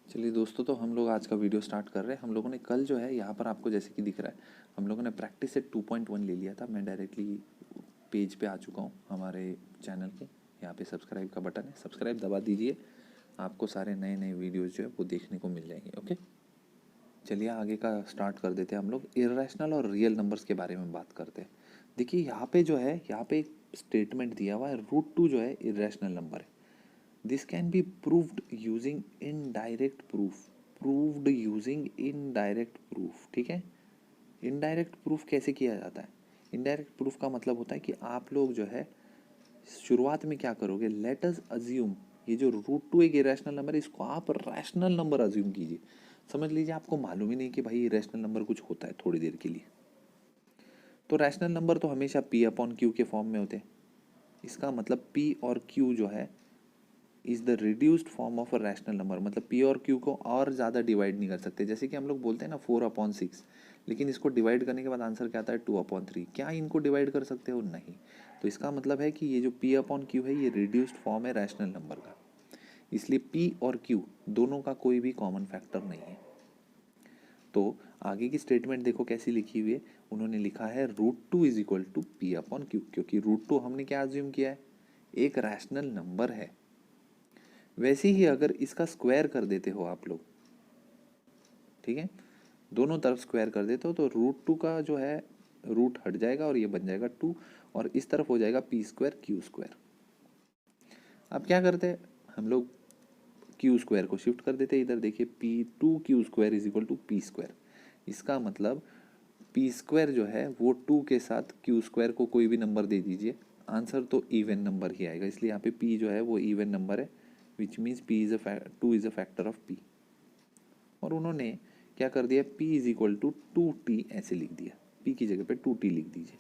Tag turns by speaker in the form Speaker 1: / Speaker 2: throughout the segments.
Speaker 1: चलिए दोस्तों, तो हम लोग आज का वीडियो स्टार्ट कर रहे हैं। हम लोगों ने कल जो है यहाँ पर आपको जैसे कि दिख रहा है, हम लोगों ने प्रैक्टिस सेट 2.1 ले लिया था। मैं डायरेक्टली पेज पे आ चुका हूँ हमारे चैनल के। यहाँ पे सब्सक्राइब का बटन है, सब्सक्राइब दबा दीजिए, आपको सारे नए नए वीडियोज़ जो है वो देखने को मिल जाएंगे। ओके, चलिए आगे का स्टार्ट कर देते हैं। हम लोग इरेशनल और रियल नंबर्स के बारे में बात करते हैं। देखिए यहाँ पे जो है, यहाँ पे एक स्टेटमेंट दिया हुआ है, √2 जो है इरेशनल नंबर है। This can be proved using indirect proof. Proved using indirect proof, ठीक है। इनडायरेक्ट प्रूफ कैसे किया जाता है? इनडायरेक्ट प्रूफ का मतलब होता है कि आप लोग जो है शुरुआत में क्या करोगे, लेट अस अज्यूम ये जो √2 एक इरेशनल नंबर है, इसको आप रैशनल नंबर अज्यूम कीजिए। समझ लीजिए आपको मालूम ही नहीं कि भाई इरेशनल नंबर कुछ होता है थोड़ी देर के लिए। तो रैशनल नंबर तो हमेशा P/Q के फॉर्म में होते हैं। इसका मतलब P और Q जो है is the reduced form of a rational number. मतलब P और Q को और ज़्यादा डिवाइड नहीं कर सकते। जैसे कि हम लोग बोलते हैं ना 4/6, लेकिन इसको डिवाइड करने के बाद आंसर क्या आता है 2/3। क्या इनको डिवाइड कर सकते हो? नहीं। तो इसका मतलब है कि ये जो P/Q है ये रिड्यूस्ड फॉर्म है रैशनल नंबर का। इसलिए P और Q दोनों का कोई भी कॉमन फैक्टर नहीं है। तो आगे की स्टेटमेंट देखो कैसी लिखी हुई है। उन्होंने लिखा है √2 इज इक्वल टू P/Q, क्योंकि √2 हमने क्या अज्यूम किया है, एक रैशनल नंबर है। वैसे ही अगर इसका स्क्वायर कर देते हो आप लोग, ठीक है, दोनों तरफ स्क्वायर कर देते हो तो √2 का जो है रूट हट जाएगा और ये बन जाएगा 2, और इस तरफ हो जाएगा P²Q²। अब क्या करते हैं हम लोग, Q² को शिफ्ट कर देते हैं इधर। देखिए P2Q² is equal to P²। इसका मतलब P² जो है वो 2 के साथ Q² को कोई भी नंबर दे दीजिए, आंसर तो इवन नंबर ही आएगा। इसलिए यहाँ पे P जो है वो इवन नंबर है, which means two is a factor of P। और उन्होंने क्या कर दिया, P is equal to 2T ऐसे लिख दिया। P की जगह पे 2T लिख दीजिए।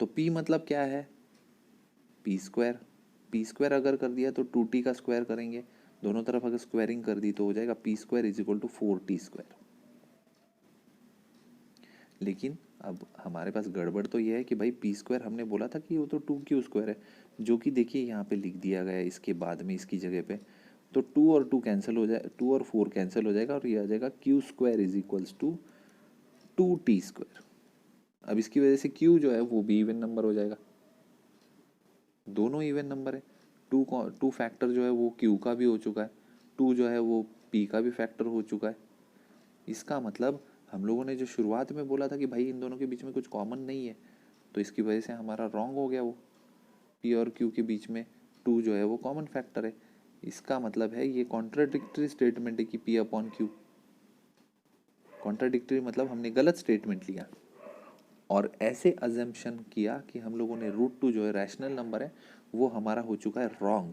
Speaker 1: तो P मतलब क्या है, P²। P² अगर कर दिया तो 2T का स्क्वायर करेंगे, दोनों तरफ अगर स्क्वायरिंग कर दी तो हो जाएगा P² is equal to 4T²। लेकिन अब हमारे पास गड़बड़ तो ये है कि भाई P² हमने बोला था कि वो तो 2Q² है, जो कि देखिए यहाँ पे लिख दिया गया है इसके बाद में इसकी जगह पे। तो 2 और 2 कैंसिल हो जाए, 2 और 4 कैंसिल हो जाएगा और ये आ जाएगा Q² is equals to 2T²। अब इसकी वजह से Q जो है वो भी इवन नंबर हो जाएगा, दोनों इवन नंबर है। टू फैक्टर जो है वो Q का भी हो चुका है, 2 जो है वो P का भी फैक्टर हो चुका है। इसका मतलब हम लोगों ने जो शुरुआत में बोला था कि भाई इन दोनों के बीच में कुछ कॉमन नहीं है, तो इसकी वजह से हमारा रॉन्ग हो गया। वो P और Q के बीच में 2 जो है वो कॉमन फैक्टर है। इसका मतलब है ये कॉन्ट्राडिक्टरी स्टेटमेंट है कि P/Q। कॉन्ट्राडिक्टरी मतलब हमने गलत स्टेटमेंट लिया और ऐसे अजम्पशन किया कि हम लोगों ने √2 जो है रैशनल नंबर है वो हमारा हो चुका है रॉन्ग,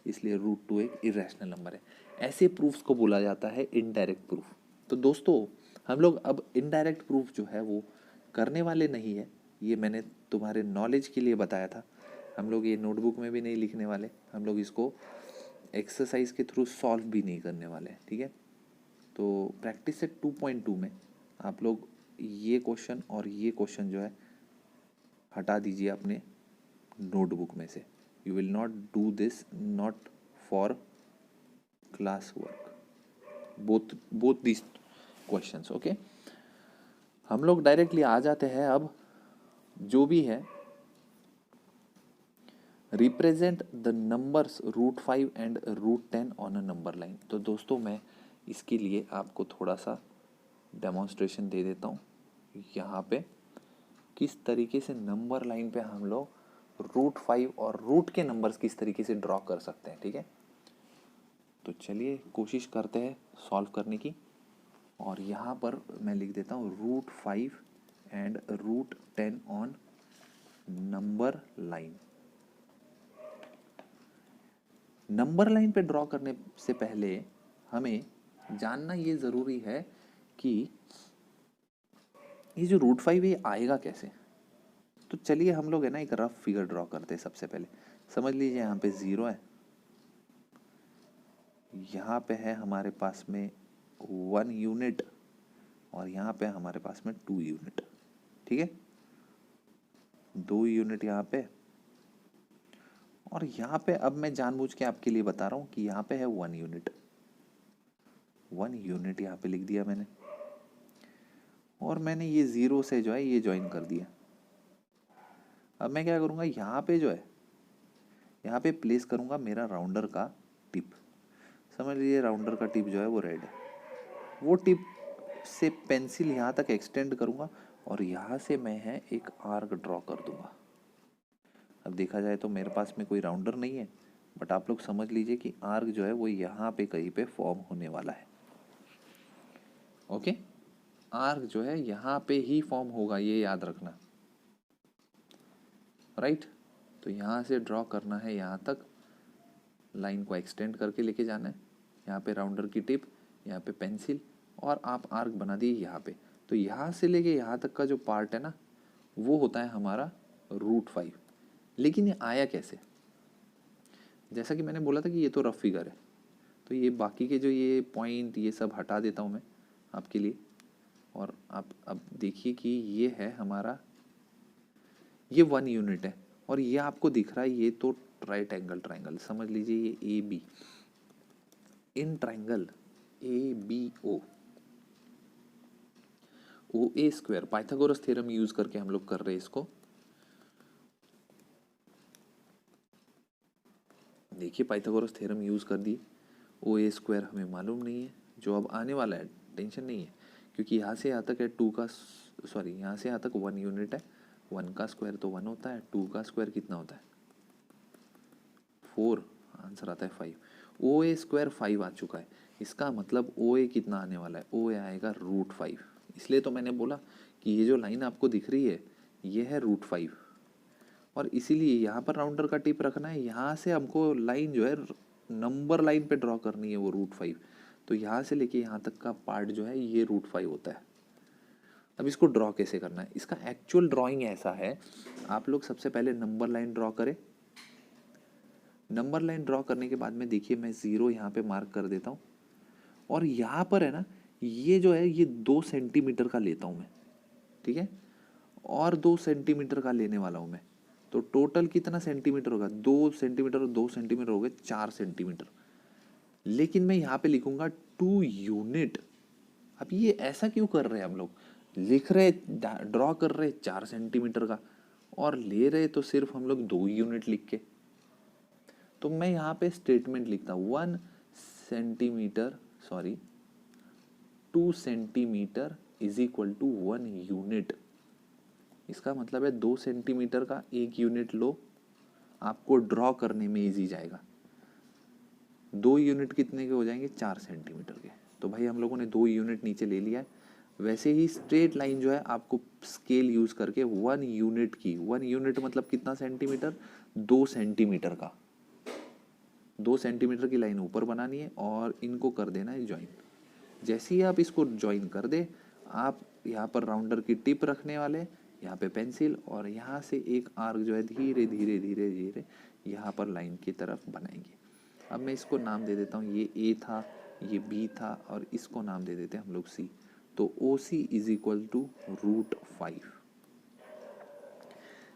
Speaker 1: इसलिए √2 एक इरेशनल नंबर है। ऐसे प्रूफ्स को बोला जाता है इनडायरेक्ट प्रूफ। तो दोस्तों हम लोग अब इनडायरेक्ट प्रूफ जो है वो करने वाले नहीं है, ये मैंने तुम्हारे नॉलेज के लिए बताया था। हम लोग ये नोटबुक में भी नहीं लिखने वाले, हम लोग इसको एक्सरसाइज के थ्रू सॉल्व भी नहीं करने वाले, ठीक है। तो प्रैक्टिस सेट 2.2 में आप लोग ये क्वेश्चन और ये क्वेश्चन जो है हटा दीजिए अपने नोटबुक में से। You will not do this, not for class work, both both this questions. Okay, हम लोग डायरेक्टली आ जाते हैं अब जो भी है, represent the numbers √5 and √10 on a number line. तो दोस्तों मैं इसके लिए आपको थोड़ा सा डेमोन्स्ट्रेशन दे देता हूँ। यहाँ पे किस तरीके से नंबर लाइन पे हम लोग √5 और रूट के नंबर्स किस तरीके से ड्रॉ कर सकते हैं, ठीक है। तो चलिए कोशिश करते हैं सॉल्व करने की। और यहाँ पर मैं लिख देता हूँ √5 and √10 on number line. Number line पे ड्रॉ करने से पहले हमें जानना ये ज़रूरी है कि ये जो √5 है ये आएगा कैसे। तो चलिए हम लोग है ना एक रफ फिगर ड्रॉ करते हैं। सबसे पहले समझ लीजिए यहाँ पे 0 है, यहाँ पे है हमारे पास में 1 यूनिट और यहाँ पे हमारे पास में 2 यूनिट, ठीक है। 2 यूनिट यहाँ पे और यहाँ पे अब मैं जानबूझ के आपके लिए बता रहा हूँ कि यहाँ पे है 1 यूनिट, 1 यूनिट यहाँ पे लिख दिया मैंने, और मैंने ये 0 से जो है ये ज्वाइन कर दिया। अब मैं क्या करूँगा, यहाँ पे जो है यहाँ पे प्लेस करूँगा मेरा राउंडर का टिप। समझ लीजिए राउंडर का टिप जो है वो रेड है, वो टिप से पेंसिल यहाँ तक एक्सटेंड करूँगा और यहाँ से मैं है एक आर्क ड्रॉ कर दूँगा। अब देखा जाए तो मेरे पास में कोई राउंडर नहीं है, बट आप लोग समझ लीजिए कि आर्क जो है वो यहाँ पे कहीं पे फॉर्म होने वाला है। ओके, आर्क जो है यहाँ पे ही फॉर्म होगा, ये याद रखना, राइट। तो यहाँ से ड्रॉ करना है यहाँ तक, लाइन को एक्सटेंड करके लेके जाना है, यहाँ पे राउंडर की टिप, यहाँ पे पेंसिल, और आप आर्क बना दिए यहाँ पे। तो यहाँ से लेके यहाँ तक का जो पार्ट है ना, वो होता है हमारा √5। लेकिन ये आया कैसे? जैसा कि मैंने बोला था कि ये तो रफ फिगर है, तो ये बाकी के जो ये पॉइंट ये सब हटा देता हूँ मैं आपके लिए, और आप अब देखिए कि ये है हमारा, ये 1 यूनिट है, और ये आपको दिख रहा है ये तो राइट एंगल ट्राइंगल, समझ लीजिए ये AB, in triangle ABO, OA², Pythagoras theorem use करके हम लोग कर रहे हैं इसको। देखिए पाइथागोरस थ्योरम यूज कर दिए, OA² हमें मालूम नहीं है, जो अब आने वाला है टेंशन नहीं है, क्योंकि यहाँ से यहाँ तक है 2 का, सॉरी यहाँ से यहाँ तक 1 यूनिट है, 1 का स्क्वायर तो 1 होता है, 2 का स्क्वायर कितना होता है 4, आंसर आता है 5। OA² 5 आ चुका है, इसका मतलब OA कितना आने वाला है, OA आएगा √5। इसलिए तो मैंने बोला कि ये जो लाइन आपको दिख रही है ये है √5, और इसीलिए यहाँ पर राउंडर का टिप रखना है, यहाँ से हमको लाइन जो है नंबर लाइन पे ड्रॉ करनी है वो √5। तो यहाँ से लेके यहाँ तक का पार्ट जो है ये √5 होता है। अब इसको ड्रॉ कैसे करना है, इसका एक्चुअल ड्राइंग ऐसा है, आप लोग सबसे पहले नंबर लाइन ड्रॉ करें। नंबर लाइन ड्रॉ करने के बाद में देखिए मैं 0 यहाँ पे मार्क कर देता हूँ, और यहाँ पर है ना ये जो है ये 2 सेंटीमीटर का लेता हूँ मैं, ठीक है, और 2 सेंटीमीटर का लेने वाला हूँ मैं। तो टोटल कितना सेंटीमीटर होगा, 2 सेंटीमीटर और 2 सेंटीमीटर हो गए 4 सेंटीमीटर। लेकिन मैं यहाँ पे लिखूंगा 2 यूनिट। अब ये ऐसा क्यों कर रहे हैं हम लोग, लिख रहे ड्रॉ कर रहे 4 सेंटीमीटर का, और ले रहे तो सिर्फ हम लोग 2 यूनिट लिख के। तो मैं यहाँ पे स्टेटमेंट लिखता हूँ 1 centimetre, sorry 2 centimetre is equal to 1 unit. इसका मतलब है 2 सेंटीमीटर का 1 यूनिट लो, आपको ड्रॉ करने में इजी जाएगा। 2 यूनिट कितने के हो जाएंगे, 4 सेंटीमीटर के। तो भाई हम लोगों ने 2 यूनिट नीचे ले लिया है। वैसे ही स्ट्रेट लाइन जो है आपको स्केल यूज करके 1 यूनिट की, 1 यूनिट मतलब कितना सेंटीमीटर, 2 सेंटीमीटर का, 2 सेंटीमीटर की लाइन ऊपर बनानी है और इनको कर देना है ज्वाइन। जैसे ही आप इसको ज्वाइन कर दे, आप यहाँ पर राउंडर की टिप रखने वाले, यहाँ पे पेंसिल, और यहाँ से एक आर्क जो है धीरे धीरे धीरे धीरे यहाँ पर लाइन की तरफ बनाएंगे। अब मैं इसको नाम दे देता हूँ, ये A था, ये B था, और इसको नाम दे देते हैं हम लोग C। तो OC इज इक्वल टू √5।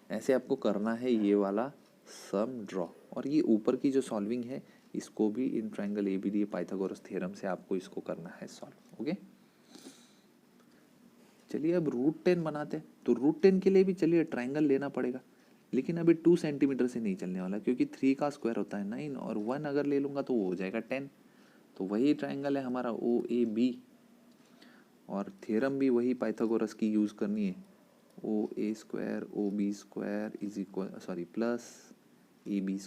Speaker 1: ऐसे आपको करना है ये वाला सम ड्रॉ, और ये ऊपर की जो सॉल्विंग है इसको भी in triangle ABD Pythagoras theorem से आपको इसको करना है सॉल्व। ओके, चलिए अब √10 बनाते हैं। तो √10 के लिए भी चलिए ट्रायंगल लेना पड़ेगा, लेकिन अभी 2 सेंटीमीटर से नहीं चलने वाला, क्योंकि 3 का स्क्वायर होता है 9, और 1 अगर ले लूँगा तो वो हो जाएगा 10। तो वही ट्रायंगल है हमारा OAB, और थ्योरम भी वही पाइथागोरस की यूज़ करनी है, OA² OB² is equal, sorry plus AB²।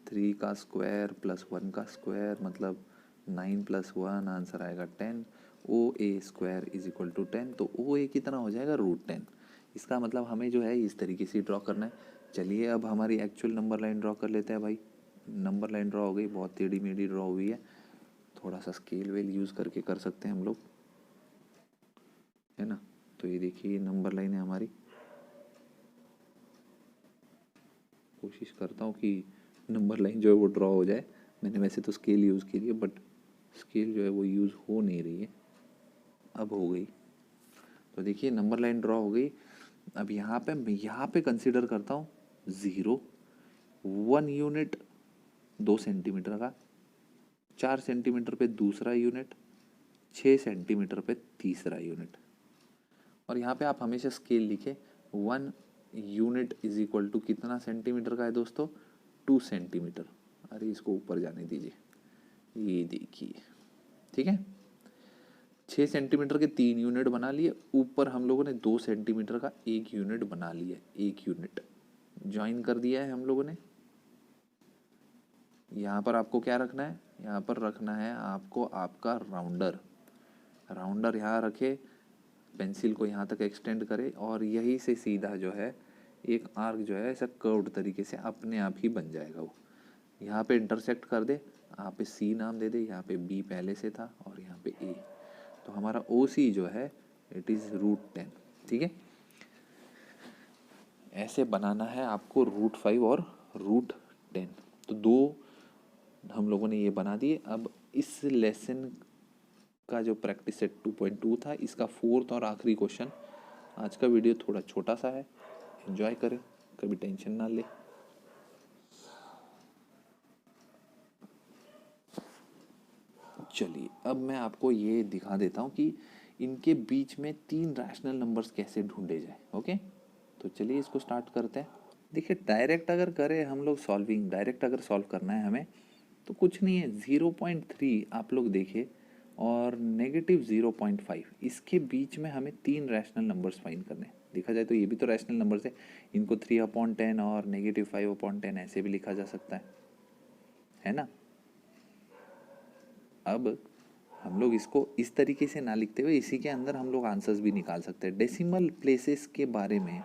Speaker 1: 3 का स्क्वायर प्लस 1 का स्क्वायर मतलब 9 + 1, आंसर आएगा 10। OA² is equal to 10। तो OA कितना हो जाएगा, √10। इसका मतलब हमें जो है इस तरीके से ड्रॉ करना है। चलिए अब हमारी एक्चुअल नंबर लाइन ड्रॉ कर लेते हैं भाई। नंबर लाइन ड्रॉ हो गई, बहुत टेढ़ी मेढ़ी ड्रॉ हुई है, थोड़ा सा स्केल वेल यूज़ करके कर सकते हैं हम लोग, है ना। तो ये देखिए नंबर लाइन है हमारी, कोशिश करता हूँ कि नंबर लाइन जो है वो ड्रॉ हो जाए। मैंने वैसे तो स्केल यूज़ की है, बट स्केल जो है वो यूज़ हो नहीं रही है, अब हो गई। तो देखिए नंबर लाइन ड्रॉ हो गई। अब यहाँ पे मैं यहाँ पे कंसिडर करता हूँ 0, 1 यूनिट 2 सेंटीमीटर का, 4 सेंटीमीटर पे दूसरा यूनिट, 6 सेंटीमीटर पे तीसरा यूनिट। और यहाँ पे आप हमेशा स्केल लिखे, 1 यूनिट इज इक्वल टू कितना सेंटीमीटर का है दोस्तों, 2 सेंटीमीटर। अरे इसको ऊपर जाने दीजिए, ये देखिए, ठीक है। 6 सेंटीमीटर के 3 यूनिट बना लिए, ऊपर हम लोगों ने 2 सेंटीमीटर का 1 यूनिट बना लिया, 1 यूनिट ज्वाइन कर दिया है हम लोगों ने। यहाँ पर आपको क्या रखना है, यहाँ पर रखना है आपको आपका राउंडर। राउंडर यहाँ रखे, पेंसिल को यहाँ तक एक्सटेंड करे और यही से सीधा जो है एक आर्क जो है ऐसा कर्व्ड तरीके से अपने आप ही बन जाएगा। वो यहाँ पे इंटरसेक्ट कर दे, यहाँ पे सी नाम दे दे, यहाँ पे बी पहले से था और यहाँ पे ए, तो हमारा ओ सी जो है इट इज़ √10, ठीक है। ऐसे बनाना है आपको √5 और √10। तो 2 हम लोगों ने ये बना दिए। अब इस लेसन का जो प्रैक्टिस सेट 2.2 था, इसका 4th और आखिरी क्वेश्चन। आज का वीडियो थोड़ा छोटा सा है, एंजॉय करें, कभी टेंशन ना ले। चलिए अब मैं आपको ये दिखा देता हूँ कि इनके बीच में 3 रैशनल नंबर्स कैसे ढूंढे जाए। ओके, तो चलिए इसको स्टार्ट करते हैं। देखिए डायरेक्ट अगर करें हम लोग सॉल्विंग, डायरेक्ट अगर सॉल्व करना है हमें तो कुछ नहीं है, 0.3 आप लोग देखिए और -0.5, इसके बीच में हमें 3 रैशनल नंबर्स फाइंड करने हैं। देखा जाए तो ये भी तो रैशनल नंबर्स है, इनको 3/10 और -5/10 ऐसे भी लिखा जा सकता है ना। अब हम लोग इसको इस तरीके से ना लिखते हुए इसी के अंदर हम लोग आंसर्स भी निकाल सकते हैं। डेसिमल प्लेसेस के बारे में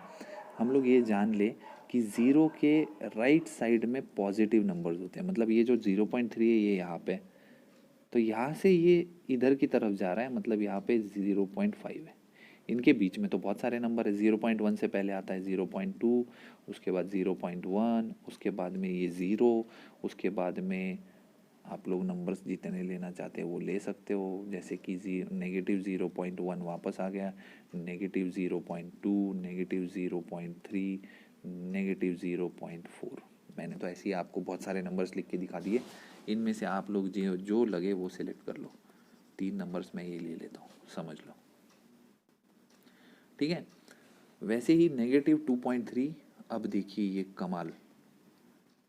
Speaker 1: हम लोग ये जान ले कि 0 के राइट साइड में पॉजिटिव नंबर्स होते हैं। मतलब ये जो 0.3 है ये यहाँ पे, तो यहाँ से ये इधर की तरफ जा रहा है, मतलब यहाँ पे 0.5 है। इनके बीच में तो बहुत सारे नंबर है, 0.1 से पहले आता है 0.2, उसके बाद 0.1, उसके बाद में ये 0, उसके बाद में आप लोग नंबर्स जितने लेना चाहते हो वो ले सकते हो। जैसे कि -0.1 वापस आ गया, -0.2, -0.3, -0.4। मैंने तो ऐसे ही आपको बहुत सारे नंबर्स लिख के दिखा दिए, इनमें से आप लोग जो लगे वो सिलेक्ट कर लो। 3 नंबर्स मैं ये ले लेता हूँ, समझ लो, ठीक है। वैसे ही -2.3, अब देखिए ये कमाल,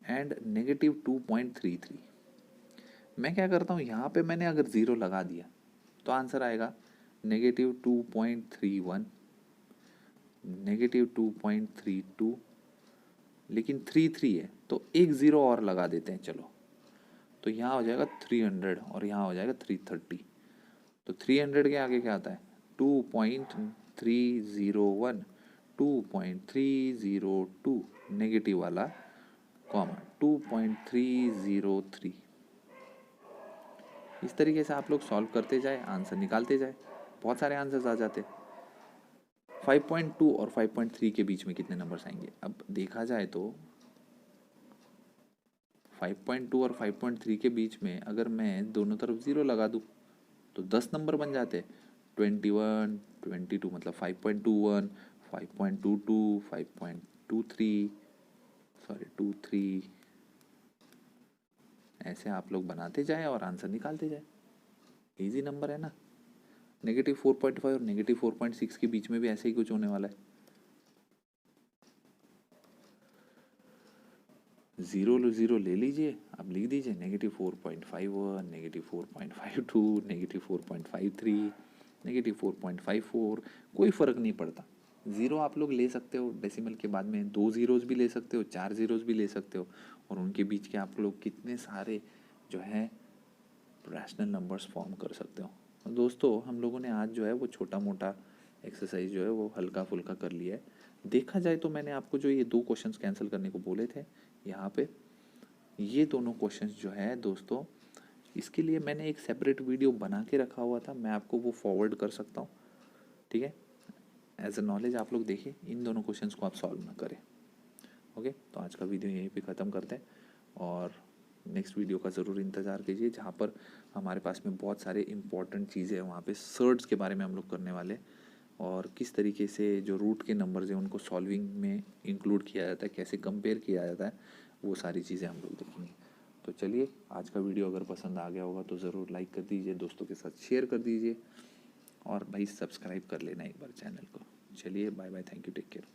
Speaker 1: एंड -2.33। मैं क्या करता हूँ, यहाँ पे मैंने अगर 0 लगा दिया तो आंसर आएगा -2.31, -2.32, लेकिन 33 है तो एक 0 और लगा देते हैं, चलो, तो यहाँ हो जाएगा 300 और यहाँ हो जाएगा 330। तो 300 के आगे क्या आता है, 2.301, 2.302, नेगेटिव वाला कॉमा 2.303। इस तरीके से आप लोग सॉल्व करते जाए, आंसर निकालते जाए, बहुत सारे आंसर्स आ जाते। 5.2 और 5.3 के बीच में कितने नंबर्स आएंगे, अब देखा जाए तो 5.2 और 5.3 के बीच में अगर मैं दोनों तरफ 0 लगा दूँ तो 10 नंबर बन जाते, 21, 22, मतलब 5.21, 5.22, 5.23, सॉरी 23, ऐसे आप लोग बनाते जाए और आंसर निकालते जाए। इजी नंबर है ना। -4.5 और -4.6 के बीच में भी ऐसे ही कुछ होने वाला है। 0 ले लीजिए, अब लिख दीजिए -4.51, -4.52, -4.53, -4.54, कोई फ़र्क नहीं पड़ता। 0 आप लोग ले सकते हो, डेसिमल के बाद में 2 ज़ीरोज़ भी ले सकते हो, 4 ज़ीरोज़ भी ले सकते हो, और उनके बीच के आप लोग कितने सारे जो है रैशनल नंबर्स फॉर्म कर सकते हो। दोस्तों हम लोगों ने आज जो है वो छोटा मोटा एक्सरसाइज जो है वो हल्का फुल्का कर लिया है। देखा जाए तो मैंने आपको जो ये 2 क्वेश्चंस कैंसिल करने को बोले थे, यहाँ पे ये दोनों क्वेश्चंस जो है दोस्तों, इसके लिए मैंने एक सेपरेट वीडियो बना के रखा हुआ था, मैं आपको वो फॉरवर्ड कर सकता हूँ, ठीक है। एज अ नॉलेज आप लोग देखिए, इन दोनों क्वेश्चंस को आप सॉल्व ना करें। ओके, तो आज का वीडियो यहीं पे ख़त्म करते हैं और नेक्स्ट वीडियो का ज़रूर इंतज़ार कीजिए, जहाँ पर हमारे पास में बहुत सारे इंपॉर्टेंट चीज़ें हैं। वहाँ पे सर्ड्स के बारे में हम लोग करने वाले हैं और किस तरीके से जो रूट के नंबर्स हैं उनको सॉल्विंग में इंक्लूड किया जाता है, कैसे कंपेयर किया जाता है, वो सारी चीज़ें हम लोग देखेंगे। तो चलिए, आज का वीडियो अगर पसंद आ गया होगा तो ज़रूर लाइक कर दीजिए, दोस्तों के साथ शेयर कर दीजिए और भाई सब्सक्राइब कर लेना एक बार चैनल को। चलिए, bye bye, thank you, take care.